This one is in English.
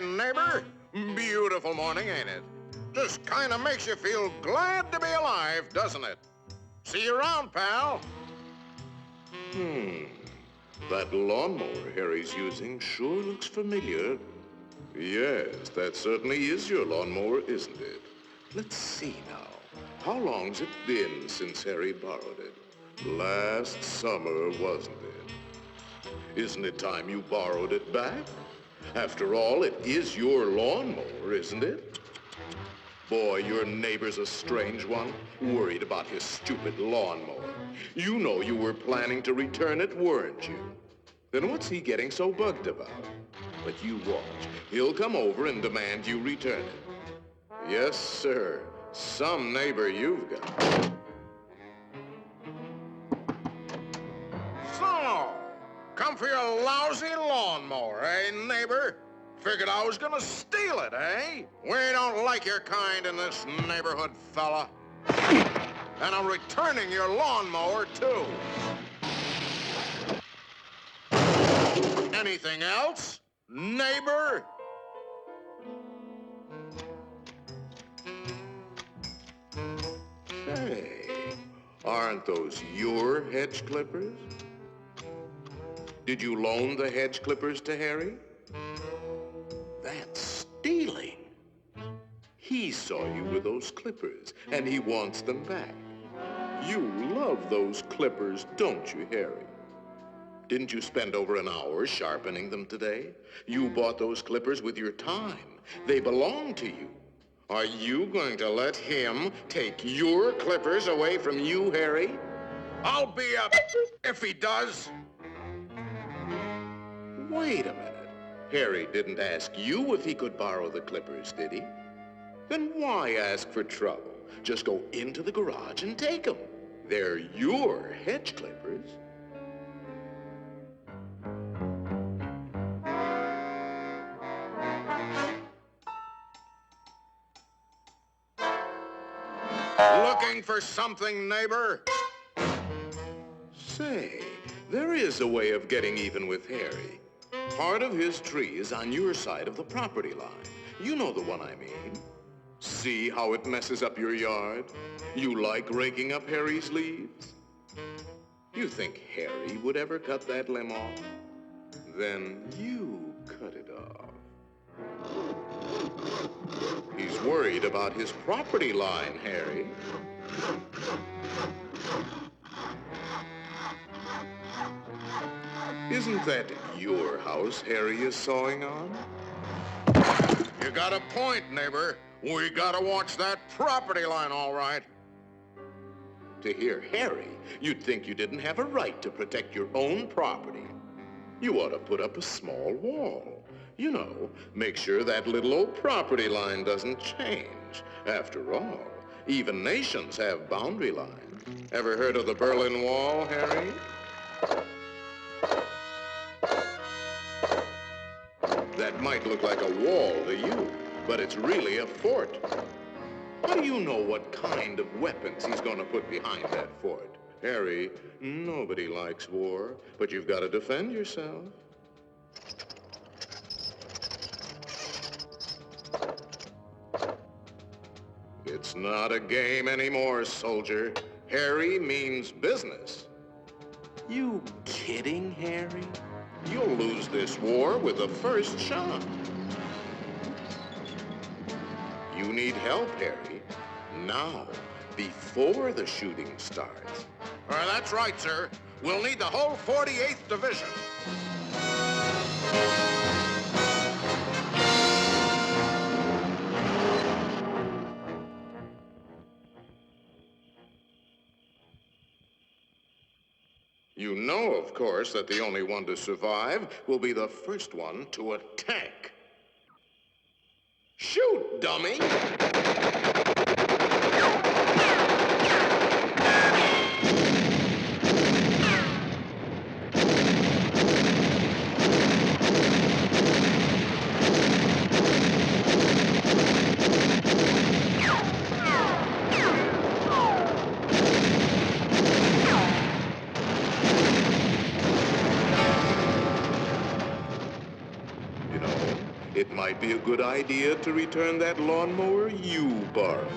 morning, neighbor. Beautiful morning, ain't it? Just kind of makes you feel glad to be alive, doesn't it? See you around, pal. That lawnmower Harry's using sure looks familiar. Yes, that certainly is your lawnmower, isn't it? Let's see now. How long's it been since Harry borrowed it? Last summer, wasn't it? Isn't it time you borrowed it back? After all, it is your lawnmower, isn't it? Boy, your neighbor's a strange one, worried about his stupid lawnmower. You know you were planning to return it, weren't you? Then what's he getting so bugged about? But you watch. He'll come over and demand you return it. Yes, sir. Some neighbor you've got. So, come for your lousy lawnmower, eh, neighbor? Figured I was gonna steal it, eh? We don't like your kind in this neighborhood, fella. And I'm returning your lawnmower, too. Anything else, neighbor? Hey, aren't those your hedge clippers? Did you loan the hedge clippers to Harry? That's stealing. He saw you with those clippers, and he wants them back. You love those clippers, don't you, Harry? Didn't you spend over an hour sharpening them today? You bought those clippers with your time. They belong to you. Are you going to let him take your clippers away from you, Harry? I'll be up if he does. Wait a minute. Harry didn't ask you if he could borrow the clippers, did he? Then why ask for trouble? Just go into the garage and take them. They're your hedge clippers. Looking for something, neighbor? Say, there is a way of getting even with Harry. Part of his tree is on your side of the property line. You know the one I mean. See how it messes up your yard? You like raking up Harry's leaves? You think Harry would ever cut that limb off? Then you cut it off. He's worried about his property line, Harry. Isn't that your house Harry is sawing on? You got a point, neighbor. We gotta watch that property line, all right. To hear Harry, you'd think you didn't have a right to protect your own property. You ought to put up a small wall. You know, make sure that little old property line doesn't change. After all, even nations have boundary lines. Ever heard of the Berlin Wall, Harry? That might look like a wall to you, but it's really a fort. How do you know what kind of weapons he's going to put behind that fort? Harry, nobody likes war, but you've got to defend yourself. It's not a game anymore, soldier. Harry means business. You kidding, Harry? You'll lose this war with the first shot. You need help, Harry. Now, before the shooting starts. That's right, sir. We'll need the whole 48th Division. You know, of course, that the only one to survive will be the first one to attack. Shoot, dummy! It might be a good idea to return that lawnmower you borrowed.